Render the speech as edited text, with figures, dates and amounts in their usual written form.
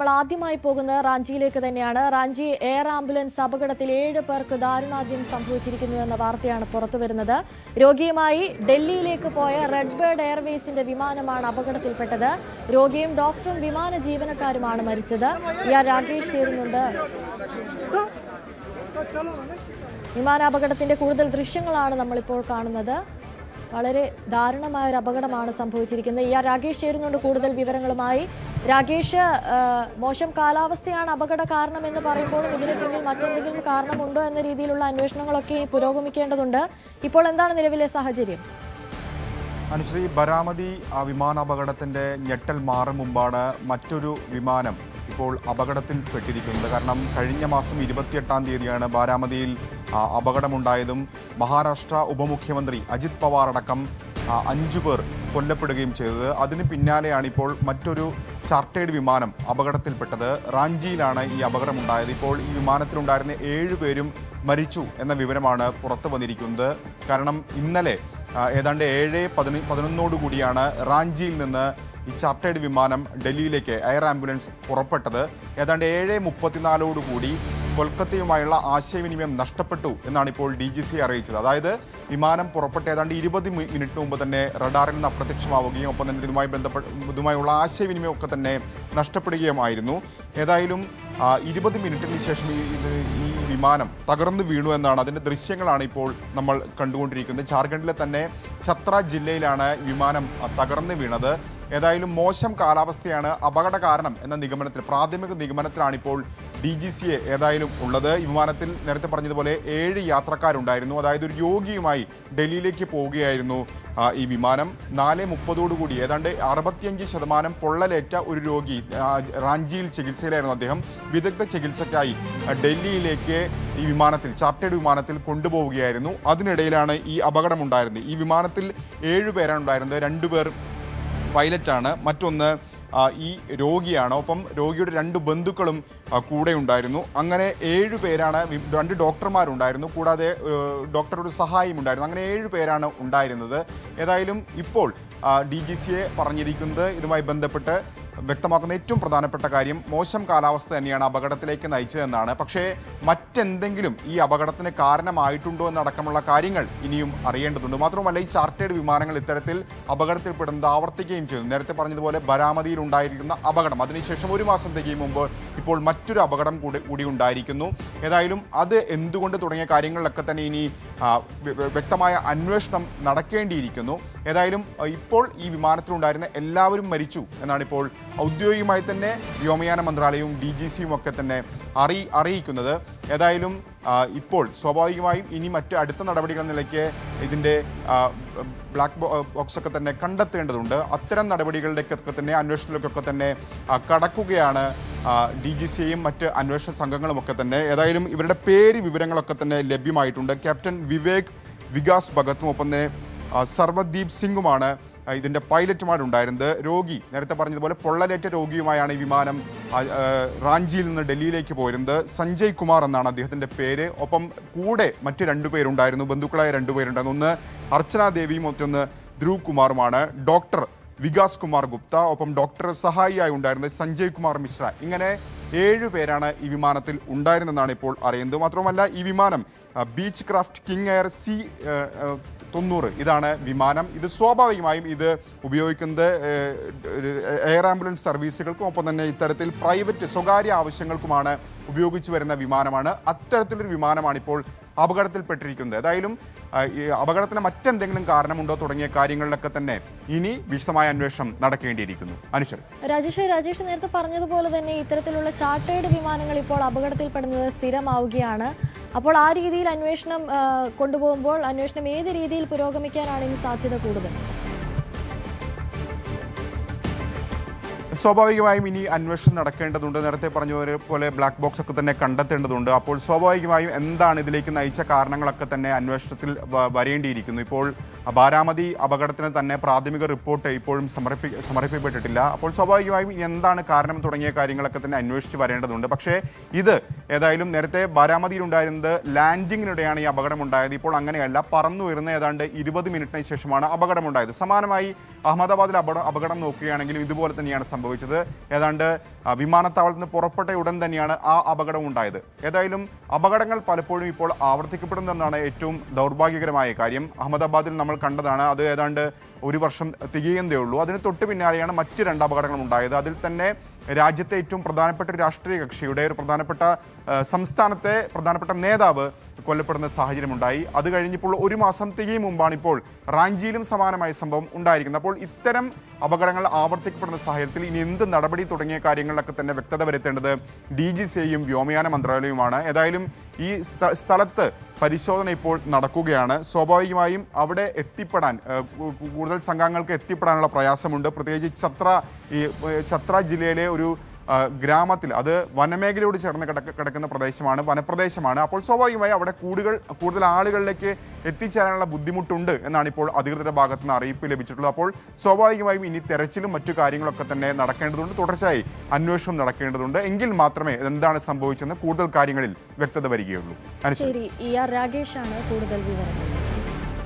നമ്മൾ ആദ്യമായി പോകുന്നത് റാഞ്ചിയിലേക്ക് തന്നെയാണ്. റാഞ്ചി എയർ ആംബുലൻസ് അപകടത്തിൽ 7 പേർക്ക് ദാരുണാന്ത്യം സംഭവിച്ചിരിക്കുന്നു എന്ന വാർത്തയാണ് പുറത്തുവരുന്നത്. രോഗിയുമായി ഡൽഹിയിലേക്ക് പോയ റെഡ് ബേർഡ് എയർവേസിന്റെ വിമാനമാണ് അപകടത്തിൽപ്പെട്ടത്. രോഗിയും ഡോക്ടറും വിമാന ജീവനക്കാരുമാണ് മരിച്ചത്. രാകേഷ് ചേരുന്നുണ്ട്. വിമാനാപകടത്തിന്റെ കൂടുതൽ ദൃശ്യങ്ങളാണ് നമ്മളിപ്പോൾ കാണുന്നത്. വളരെ ദാരുണമായ ഒരു അപകടമാണ് സംഭവിച്ചിരിക്കുന്നത്. രാകേഷ് ചേരുന്നുണ്ട് കൂടുതൽ വിവരങ്ങളുമായി. രാകേഷ്, മോശം കാലാവസ്ഥയാണ് അപകട കാരണമെന്ന് പറയുമ്പോഴും ഇതിന് പിന്നിൽ മറ്റെന്തെങ്കിലും കാരണമുണ്ടോ എന്ന രീതിയിലുള്ള അന്വേഷണങ്ങളൊക്കെ പുരോഗമിക്കേണ്ടതുണ്ട്. ഇപ്പോൾ എന്താണ് നിലവിലെ സാഹചര്യം? അനുശ്രീ, ബരാമതി വിമാനാപകടത്തിന്റെ ഞെട്ടൽ മാറും മുമ്പാണ് മറ്റൊരു വിമാനം ഇപ്പോൾ അപകടത്തിൽപ്പെട്ടിരിക്കുന്നത്. കാരണം കഴിഞ്ഞ മാസം 28-ാം തീയതിയാണ് ബാരാമതിയിൽ അപകടമുണ്ടായതും മഹാരാഷ്ട്ര ഉപമുഖ്യമന്ത്രി അജിത് പവാർ അടക്കം 5 പേർ കൊല്ലപ്പെടുകയും ചെയ്തത്. അതിന് പിന്നാലെയാണ് ഇപ്പോൾ മറ്റൊരു ചാർട്ടേഡ് വിമാനം അപകടത്തിൽപ്പെട്ടത്. റാഞ്ചിയിലാണ് ഈ അപകടമുണ്ടായത്. ഇപ്പോൾ ഈ വിമാനത്തിലുണ്ടായിരുന്ന 7 പേരും മരിച്ചു എന്ന വിവരമാണ് പുറത്തു വന്നിരിക്കുന്നത്. കാരണം ഇന്നലെ ഏതാണ്ട് 7:11 കൂടിയാണ് റാഞ്ചിയിൽ നിന്ന് ഈ ചാർട്ടേഡ് വിമാനം ഡൽഹിയിലേക്ക് എയർ ആംബുലൻസ് പുറപ്പെട്ടത്. ഏതാണ്ട് 7:34 കൂടി കൊൽക്കത്തയുമായുള്ള ആശയവിനിമയം നഷ്ടപ്പെട്ടു എന്നാണ് ഇപ്പോൾ DGC അറിയിച്ചത്. അതായത് വിമാനം പുറപ്പെട്ട ഏതാണ്ട് 20 മിനിറ്റ് മുമ്പ് തന്നെ റഡാറിൽ നിന്ന് അപ്രത്യക്ഷമാവുകയും ഒപ്പം തന്നെ ഇതുമായുള്ള ആശയവിനിമയം ഒക്കെ തന്നെ നഷ്ടപ്പെടുകയുമായിരുന്നു. ഏതായാലും 20 മിനിറ്റിന് ശേഷം ഈ വിമാനം തകർന്നു വീണു എന്നാണ് അതിൻ്റെ ദൃശ്യങ്ങളാണ് ഇപ്പോൾ നമ്മൾ കണ്ടുകൊണ്ടിരിക്കുന്നത്. ജാർഖണ്ഡിലെ തന്നെ ഛത്ര ജില്ലയിലാണ് വിമാനം തകർന്നു വീണത്. ഏതായാലും മോശം കാലാവസ്ഥയാണ് അപകട കാരണം എന്ന പ്രാഥമിക നിഗമനത്തിലാണ് ഇപ്പോൾ DGCയെ ഏതായാലും ഉള്ളത്. ഈ വിമാനത്തിൽ നേരത്തെ പറഞ്ഞതുപോലെ 7 യാത്രക്കാരുണ്ടായിരുന്നു. അതായത് ഒരു രോഗിയുമായി ഡൽഹിയിലേക്ക് പോവുകയായിരുന്നു ഈ വിമാനം. 4:30 കൂടി ഏതാണ്ട് 65% പൊള്ളലേറ്റ ഒരു രോഗി റാഞ്ചിയിൽ ചികിത്സയിലായിരുന്നു. അദ്ദേഹം വിദഗ്ധ ചികിത്സയ്ക്കായി ഡൽഹിയിലേക്ക് ഈ വിമാനത്തിൽ ചാർട്ടേഡ് വിമാനത്തിൽ കൊണ്ടുപോവുകയായിരുന്നു. അതിനിടയിലാണ് ഈ അപകടമുണ്ടായിരുന്നത്. ഈ വിമാനത്തിൽ 7 പേരാണ് ഉണ്ടായിരുന്നത്. 2 പേർ പൈലറ്റാണ്, മറ്റൊന്ന് ഈ രോഗിയാണ്. ഒപ്പം രോഗിയുടെ 2 ബന്ധുക്കളും കൂടെ ഉണ്ടായിരുന്നു. അങ്ങനെ 7 പേരാണ്. 2 ഡോക്ടർമാരുണ്ടായിരുന്നു, കൂടാതെ ഡോക്ടറുടെ സഹായം ഉണ്ടായിരുന്നു. അങ്ങനെ 7 പേരാണ് ഉണ്ടായിരുന്നത്. ഏതായാലും ഇപ്പോൾ DGCയെ പറഞ്ഞിരിക്കുന്നത് ഇതുമായി ബന്ധപ്പെട്ട് വ്യക്തമാക്കുന്ന ഏറ്റവും പ്രധാനപ്പെട്ട കാര്യം മോശം കാലാവസ്ഥ തന്നെയാണ് അപകടത്തിലേക്ക് നയിച്ചതെന്നാണ്. പക്ഷേ മറ്റെന്തെങ്കിലും ഈ അപകടത്തിന് കാരണമായിട്ടുണ്ടോ എന്നടക്കമുള്ള കാര്യങ്ങൾ ഇനിയും അറിയേണ്ടതുണ്ട്. മാത്രമല്ല ഈ ചാർട്ടേഡ് വിമാനങ്ങൾ ഇത്തരത്തിൽ അപകടത്തിൽപ്പെടുന്നത് ആവർത്തിക്കുകയും ചെയ്തു. നേരത്തെ പറഞ്ഞതുപോലെ ബരാമതിയിൽ ഉണ്ടായിരിക്കുന്ന അപകടം, അതിനുശേഷം 1 മാസം തികയും മുമ്പ് ഇപ്പോൾ മറ്റൊരു അപകടം കൂടി ഉണ്ടായിരിക്കുന്നു. ഏതായാലും അത് എന്തുകൊണ്ട് തുടങ്ങിയ കാര്യങ്ങളിലൊക്കെ തന്നെ ഇനി വ്യക്തമായ അന്വേഷണം നടക്കേണ്ടിയിരിക്കുന്നു. ഏതായാലും ഇപ്പോൾ ഈ വിമാനത്തിലുണ്ടായിരുന്ന എല്ലാവരും മരിച്ചു എന്നാണ് ഇപ്പോൾ ഔദ്യോഗികമായി തന്നെ വ്യോമയാന മന്ത്രാലയവും DGCയും ഒക്കെ തന്നെ അറിയിക്കുന്നത്. ഏതായാലും ഇപ്പോൾ സ്വാഭാവികമായും ഇനി മറ്റ് അടുത്ത നടപടികൾ നിലയ്ക്ക് ഇതിൻ്റെ ബ്ലാക്ക് ബോക്സ് ഒക്കെ തന്നെ കണ്ടെത്തേണ്ടതുണ്ട്. അത്തരം നടപടികളിലേക്കൊക്കെ തന്നെ അന്വേഷണത്തിലേക്കൊക്കെ തന്നെ കടക്കുകയാണ് DGCയും മറ്റ് അന്വേഷണ സംഘങ്ങളുമൊക്കെ തന്നെ. ഏതായാലും ഇവരുടെ വിവരങ്ങളൊക്കെ തന്നെ ലഭ്യമായിട്ടുണ്ട്. ക്യാപ്റ്റൻ വികാസ് ഭഗത്തും ഒപ്പം തന്നെ സർവദീപ് സിംഗുമാണ് ഇതിൻ്റെ പൈലറ്റുമാരുണ്ടായിരുന്നത്. രോഗി നേരത്തെ പറഞ്ഞതുപോലെ പൊള്ളലേറ്റ രോഗിയുമായാണ് ഈ വിമാനം റാഞ്ചിയിൽ നിന്ന് ഡൽഹിയിലേക്ക് പോയിരുന്നത്. സഞ്ജയ് കുമാർ എന്നാണ് അദ്ദേഹത്തിൻ്റെ പേര്. ഒപ്പം കൂടെ മറ്റ് 2 പേരുണ്ടായിരുന്നു, ബന്ധുക്കളായ 2 പേരുണ്ടായിരുന്നു. ഒന്ന് അർച്ചന ദേവിയും മറ്റൊന്ന് ധ്രുവ് കുമാറുമാണ്. ഡോക്ടർ വികാസ് കുമാർ ഗുപ്ത, ഒപ്പം ഡോക്ടർ സഹായിയായി ഉണ്ടായിരുന്നത് സഞ്ജയ് കുമാർ മിശ്ര. ഇങ്ങനെ 7 പേരാണ് ഈ വിമാനത്തിൽ ഉണ്ടായിരുന്നെന്നാണ് ഇപ്പോൾ അറിയുന്നത്. മാത്രമല്ല ഈ വിമാനം beach craft king air C-90 ഇതാണ് വിമാനം. ഇത് സ്വാഭാവികമായും ഇത് ഉപയോഗിക്കുന്നത് എയർ ആംബുലൻസ് സർവീസുകൾക്കും ഒപ്പം തന്നെ ഇത്തരത്തിൽ പ്രൈവറ്റ് സ്വകാര്യ ആവശ്യങ്ങൾക്കുമാണ് ഉപയോഗിച്ചു വരുന്ന വിമാനമാണ്. അത്തരത്തിലൊരു വിമാനമാണ് ഇപ്പോൾ അപകടത്തിൽപ്പെട്ടിരിക്കുന്നത്. ഏതായാലും ഈ അപകടത്തിന് മറ്റെന്തെങ്കിലും കാരണമുണ്ടോ തുടങ്ങിയ കാര്യങ്ങളിലൊക്കെ തന്നെ ഇനി വിശദമായ അന്വേഷണം നടക്കേണ്ടിയിരിക്കുന്നു. അനുശ്വരൻ. രാജേഷ് നേരത്തെ പറഞ്ഞതുപോലെ തന്നെ ഇത്തരത്തിലുള്ള ചാർട്ടേഡ് വിമാനങ്ങൾ ഇപ്പോൾ അപകടത്തിൽപ്പെടുന്നത് സ്ഥിരമാവുകയാണ്. അപ്പോൾ ആ രീതിയിൽ അന്വേഷണം കൊണ്ടുപോകുമ്പോൾ അന്വേഷണം ഏത് രീതിയിൽ പുരോഗമിക്കാനാണ് ഇനി സാധ്യത കൂടുതൽ? സ്വാഭാവികമായും ഇനി അന്വേഷണം നടക്കേണ്ടതുണ്ട്. നേരത്തെ പറഞ്ഞതുപോലെ ബ്ലാക്ക് ബോക്സ് ഒക്കെ തന്നെ കണ്ടെത്തേണ്ടതുണ്ട്. അപ്പോൾ സ്വാഭാവികമായും എന്താണ് ഇതിലേക്ക് നയിച്ച കാരണങ്ങളൊക്കെ തന്നെ അന്വേഷണത്തിൽ വരേണ്ടിയിരിക്കുന്നു. ഇപ്പോൾ ബാരാമതി അപകടത്തിന് തന്നെ പ്രാഥമിക റിപ്പോർട്ട് ഇപ്പോഴും സമർപ്പിക്കപ്പെട്ടിട്ടില്ല. അപ്പോൾ സ്വാഭാവികമായും എന്താണ് കാരണം തുടങ്ങിയ കാര്യങ്ങളൊക്കെ തന്നെ അന്വേഷിച്ച് വരേണ്ടതുണ്ട്. പക്ഷേ ഇത് ഏതായാലും നേരത്തെ ബാരാമതിയിലുണ്ടായിരുന്നത് ലാൻഡിങ്ങിനിടെയാണ് ഈ അപകടമുണ്ടായത്. ഇപ്പോൾ അങ്ങനെയല്ല, പറന്നുയർന്ന ഏതാണ്ട് 20 മിനിറ്റിന് ശേഷമാണ് അപകടമുണ്ടായത്. സമാനമായി അഹമ്മദാബാദിൽ അപകടം നോക്കുകയാണെങ്കിലും ഇതുപോലെ തന്നെയാണ് സംഭവിച്ചത്. ഏതാണ്ട് വിമാനത്താവളത്തിൽ നിന്ന് പുറപ്പെട്ട ഉടൻ തന്നെയാണ് ആ അപകടം ഉണ്ടായത്. ഏതായാലും അപകടങ്ങൾ പലപ്പോഴും ഇപ്പോൾ ആവർത്തിക്കപ്പെടുന്നതെന്നാണ് ഏറ്റവും ദൗർഭാഗ്യകരമായ കാര്യം. അഹമ്മദാബാദിൽ നമ്മൾ കണ്ടതാണ്. അത് ഏതാണ്ട് 1 വർഷം തികയുന്നതേ ഉള്ളൂ. അതിന് തൊട്ട് പിന്നാലെയാണ് മറ്റ് 2 അപകടങ്ങളും ഉണ്ടായത്. അതിൽ തന്നെ രാജ്യത്തെ ഏറ്റവും പ്രധാനപ്പെട്ട ഒരു രാഷ്ട്രീയ കക്ഷിയുടെ ഒരു പ്രധാനപ്പെട്ട സംസ്ഥാനത്തെ പ്രധാനപ്പെട്ട നേതാവ് കൊല്ലപ്പെടുന്ന സാഹചര്യമുണ്ടായി. അത് കഴിഞ്ഞിപ്പോൾ 1 മാസം തികയും മുമ്പാണ് ഇപ്പോൾ റാഞ്ചിയിലും സമാനമായ സംഭവം ഉണ്ടായിരിക്കുന്നത്. അപ്പോൾ ഇത്തരം അപകടങ്ങൾ ആവർത്തിക്കപ്പെടുന്ന സാഹചര്യത്തിൽ ഇനി എന്ത് നടപടി തുടങ്ങിയ കാര്യങ്ങളിലൊക്കെ തന്നെ വ്യക്തത വരുത്തേണ്ടത് DGCAയും വ്യോമയാന മന്ത്രാലയവുമാണ്. ഏതായാലും ഈ സ്ഥലത്ത് പരിശോധന ഇപ്പോൾ നടക്കുകയാണ്. സ്വാഭാവികമായും അവിടെ എത്തിപ്പെടാൻ കൂടുതൽ സംഘങ്ങൾക്ക് എത്തിപ്പെടാനുള്ള പ്രയാസമുണ്ട്. പ്രത്യേകിച്ച് ഛത്ര ജില്ലയിലെ ഒരു ഗ്രാമത്തിൽ, അത് വനമേഖലയോട് ചേർന്ന് കിടക്കുന്ന പ്രദേശമാണ്, വനപ്രദേശമാണ്. അപ്പോൾ സ്വാഭാവികമായി അവിടെ കൂടുതൽ ആളുകളിലേക്ക് എത്തിച്ചേരാനുള്ള ബുദ്ധിമുട്ടുണ്ട് എന്നാണ് ഇപ്പോൾ അധികൃതരുടെ ഭാഗത്തു നിന്ന് അറിയിപ്പ് ലഭിച്ചിട്ടുള്ളത്. അപ്പോൾ സ്വാഭാവികമായും ഇനി തെരച്ചിലും മറ്റു കാര്യങ്ങളൊക്കെ തന്നെ നടക്കേണ്ടതുണ്ട്, തുടർച്ചയായി അന്വേഷണം നടക്കേണ്ടതുണ്ട്. എങ്കിൽ മാത്രമേ എന്താണ് സംഭവിച്ചെന്ന് കൂടുതൽ കാര്യങ്ങളിൽ വ്യക്തത വരികയുള്ളൂ. ശരി, രാഗേഷാണ് കൂടുതൽ വിവരങ്ങൾ.